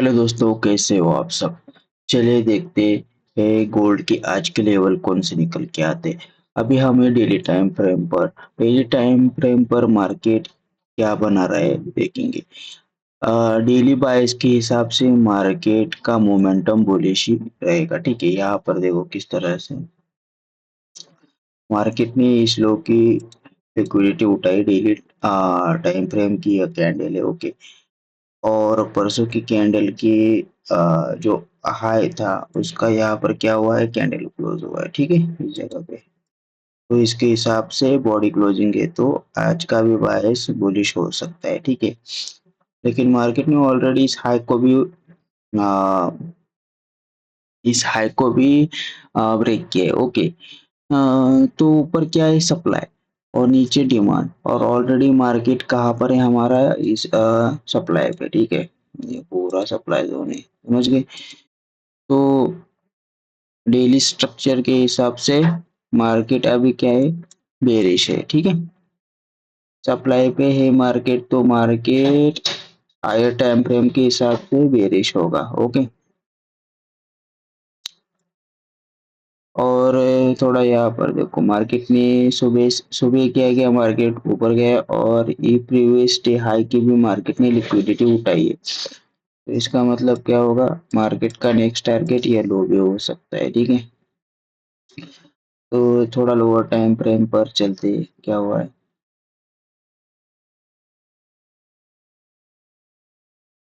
Hello दोस्तों, कैसे हो आप सब? चलिए देखते हैं गोल्ड के आज के लेवल कौन से निकल के आते। अभी हमें डेली टाइम फ्रेम पर मार्केट क्या बना रहा है देखेंगे। डेली बायस के हिसाब से मार्केट का मोमेंटम बुलिश ही रहेगा। ठीक है, यहाँ पर देखो किस तरह से मार्केट ने इस लो की लिक्विडिटी उठाई। डेली टाइम फ्रेम की यह कैंडल है। ओके, और परसों की कैंडल की जो हाई था उसका यहाँ पर क्या हुआ है, कैंडल क्लोज हुआ है। ठीक है, इस जगह पे तो इसके हिसाब से बॉडी क्लोजिंग है तो आज का भी बायस बुलिश हो सकता है। ठीक है, लेकिन मार्केट ने ऑलरेडी आ, इस हाई को भी ब्रेक किया है। ओके, तो ऊपर क्या है, सप्लाई और नीचे डिमांड, और ऑलरेडी मार्केट कहाँ पर है हमारा, इस सप्लाई पे। ठीक है, ये पूरा सप्लाई जोन है, समझ गए। तो डेली स्ट्रक्चर के हिसाब से मार्केट अभी क्या है, बेरिश है। ठीक है, सप्लाई पे है मार्केट तो मार्केट हायर टाइम फ्रेम के हिसाब से बेरिश होगा। ओके, और थोड़ा यहाँ पर देखो मार्केट ने सुबह सुबह क्या गया, मार्केट ऊपर गया और ये प्रीवियस डे हाई की भी मार्केट ने लिक्विडिटी उठाई है। तो इसका मतलब क्या होगा, मार्केट का नेक्स्ट टारगेट या लो भी हो सकता है। ठीक है, तो थोड़ा लोअर टाइम फ्रेम पर चलते क्या हुआ है।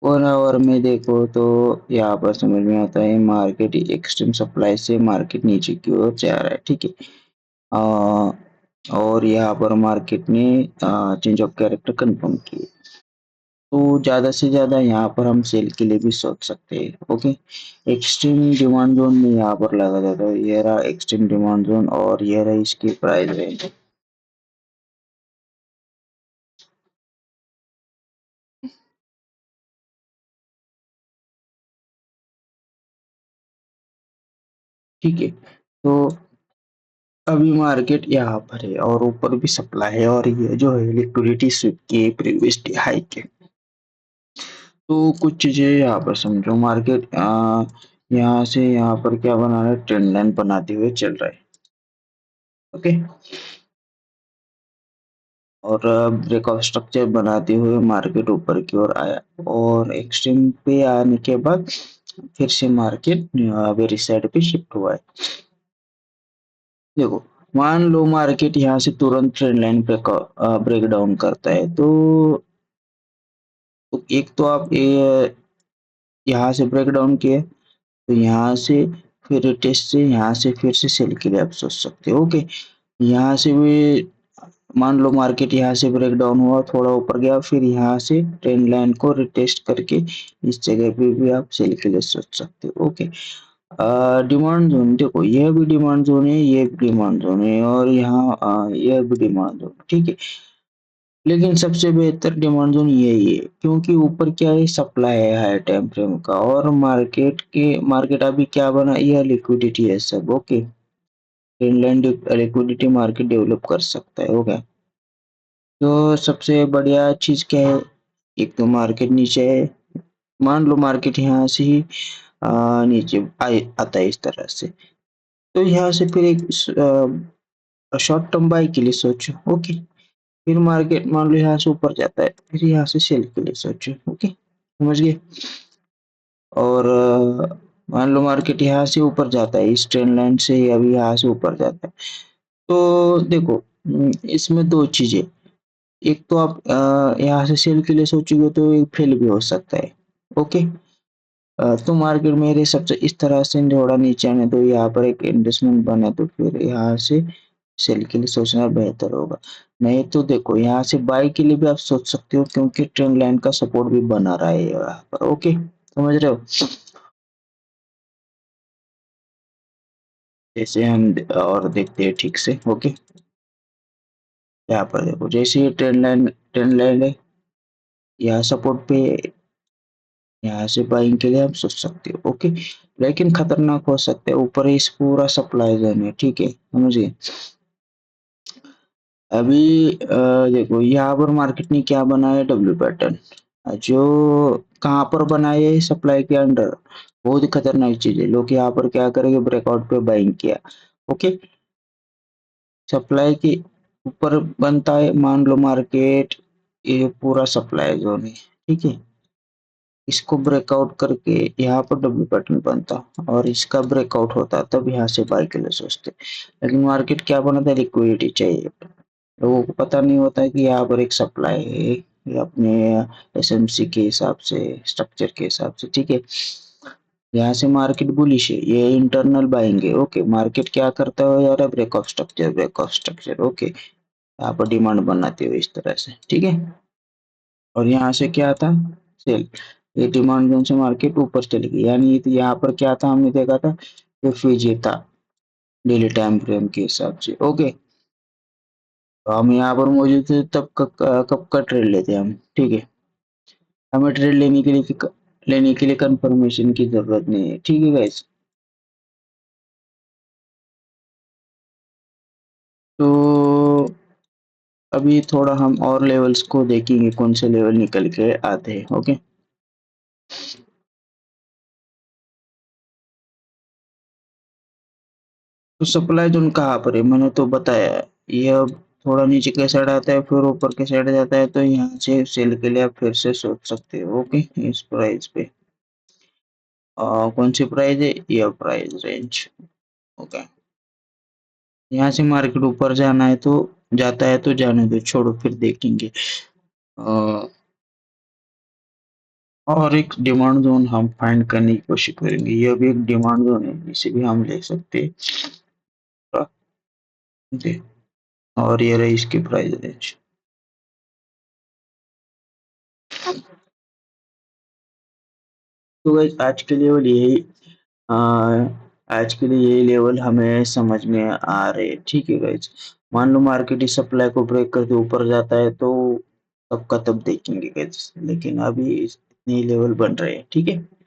1 आवर में देखो तो यहाँ पर समझ में आता है मार्केट एक्सट्रीम सप्लाई से मार्केट नीचे की ओर जा रहा है। ठीक है, अ, और यहाँ पर मार्केट ने चेंज ऑफ कैरेक्टर कंफर्म की। तो ज़्यादा से ज़्यादा यहाँ पर हम सेल के लिए भी सोच सकते हैं। ओके, एक्सट्रीम डिमांड जोन में यहाँ पर लगा जाता है, ये रहा एक्सट्रीम डिमांड जोन और ये रहा इसकी प्राइस रेंज। ठीक है, तो अभी मार्केट यहाँ पर है और ऊपर भी सप्लाई है और ये जो है लिक्विडिटी स्विप की प्रीवियस हाई के। तो कुछ चीजें यहाँ पर समझो, मार्केट यहाँ से यहाँ पर क्या बना रहा है, ट्रेंड लाइन बनाते हुए चल रहा है। ओके, और ब्रेकआउट स्ट्रक्चर बनाते हुए मार्केट ऊपर की ओर आया और एक्सट्रीम पे आने के बाद फिर से मार्केट वेरी साइड पे शिफ्ट हुआ है। देखो, मान लो मार्केट यहाँ से तुरंत ट्रेंड लाइन ब्रेक डाउन करता है तो एक तो आप ये यहाँ से ब्रेक डाउन किए तो यहाँ से फिर टेस्ट से यहाँ से फिर से सेल के लिए आप सोच सकते हो। ओके, यहाँ से भी मान लो मार्केट यहाँ से ब्रेक डाउन हुआ, थोड़ा ऊपर गया, फिर यहाँ से ट्रेंड लाइन को रिटेस्ट करके इस जगह पे भी आप सेल के लिए सोच सकते हो। ओके, डिमांड जोन देखो, यह भी डिमांड जोन है, ये भी डिमांड जोन है और यहाँ यह भी डिमांड जोन। ठीक है, लेकिन सबसे बेहतर डिमांड जोन यही है क्योंकि ऊपर क्या है, सप्लाई है हाई टाइम फ्रेम का और मार्केट अभी क्या बना, यह लिक्विडिटी है सब। Okay, Finland liquidity market develop कर सकता है। ओके, तो सबसे बढ़िया चीज क्या है, एक तो मार्केट नीचे है, मान लो मार्केट यहाँ से ही नीचे आता है इस तरह से, तो यहाँ से फिर एक शॉर्ट टर्म बाय के लिए सोचो। ओके, फिर मार्केट मान लो यहाँ से ऊपर जाता है, फिर यहाँ से सेल के लिए सोचो। ओके, समझ गए। और मान लो मार्केट यहाँ से ऊपर जाता है, इस ट्रेंड लाइन से अभी यहाँ से ऊपर जाता है, तो देखो इसमें दो चीजें, एक तो आप यहाँ से सेल के लिए सोचोगे तो एक फेल भी हो सकता है। ओके, तो मार्केट मेरे हिसाब से इस तरह से थोड़ा नीचे आने दो, यहाँ पर एक इन्वेस्टमेंट बने तो फिर यहाँ से सेल के लिए सोचना बेहतर होगा। नहीं तो देखो यहाँ से बाय के लिए भी आप सोच सकते हो क्योंकि ट्रेंड लाइन का सपोर्ट भी बना रहा है यहाँ पर। ओके, समझ रहे हो। जैसे हम और देखते हैं ठीक से। ओके, यहाँ पर देखो जैसे ये ट्रेंड लाइन है, यहाँ सपोर्ट पे, यहाँ से बाइंग के लिए हम सोच सकते हो। ओके, लेकिन खतरनाक हो सकता है, ऊपर इस पूरा सप्लाई जोन है। ठीक है, समझिए। अभी देखो यहाँ पर मार्केट ने क्या बनाया, डब्ल्यू पैटर्न, जो कहाँ पर बना है ये सप्लाई के अंडर, बहुत ही खतरनाक चीज है। लोग यहाँ पर क्या करेंगे, ब्रेकआउट पे बाइंग किया। ओके, सप्लाई के ऊपर बनता है, मान लो मार्केट ये पूरा सप्लाई जोन है, ठीक है। इसको ब्रेकआउट करके यहाँ पर डब्ल्यू पैटर्न बनता और इसका ब्रेकआउट होता, तब यहाँ से बाय के लिए सोचते। लेकिन मार्केट क्या बनाता है, लिक्विडिटी चाहिए। लोगों को पता नहीं होता है कि यहाँ पर एक सप्लाई है, ये अपने एसएमसी के हिसाब से, स्ट्रक्चर के हिसाब से, ठीक है। यहाँ से मार्केट बुलिश है, ये इंटरनल बाइंग है। ओके, मार्केट क्या करता है यार, break of structure, break of structure. Okay, यहाँ पर डिमांड बनाते हुए इस तरह से, ठीक है। और यहाँ से क्या था, सेल। ये डिमांड जोन से मार्केट ऊपर चली गई, यानी तो यहाँ पर क्या था, हमने देखा था एफवीजी था डेली टाइम फ्रेम के हिसाब से। ओके, तो हम यहाँ पर मौजूद थे तब कब का ट्रेड लेते हैं हम, ठीक है। हमें ट्रेड लेने के लिए कंफर्मेशन की जरूरत नहीं है, ठीक है गाइस। तो अभी थोड़ा हम और लेवल्स को देखेंगे, कौन से लेवल निकल के आते हैं। ओके, तो सप्लाई जोन कहाँ पर है, मैंने तो बताया है। ये अब थोड़ा नीचे के साइड आता है, फिर ऊपर के साइड जाता है, तो यहाँ से सेल के लिए आप फिर से सोच सकते हो। ओके, इस प्राइस पे कौन सी प्राइस है, ये प्राइस रेंज। ओके, यहाँ से मार्केट ऊपर जाना है तो जाता है, तो जाने दो, छोड़ो, फिर देखेंगे। अ, और एक डिमांड जोन हम फाइंड करने की कोशिश करेंगे, ये भी एक डिमांड जोन है, इसे भी हम ले सकते हैं। जी, और ये रही इसकी प्राइस रेंज। तो गाइस आज के लेवल यही, अ, आज के लिए यही लेवल हमें समझ में आ रहे हैं, ठीक है गाइस। मान लो मार्केट इस सप्लाई को ब्रेक करके ऊपर जाता है, तो तब का तब देखेंगे गाइस, लेकिन अभी इतने लेवल बन रहे हैं, ठीक है।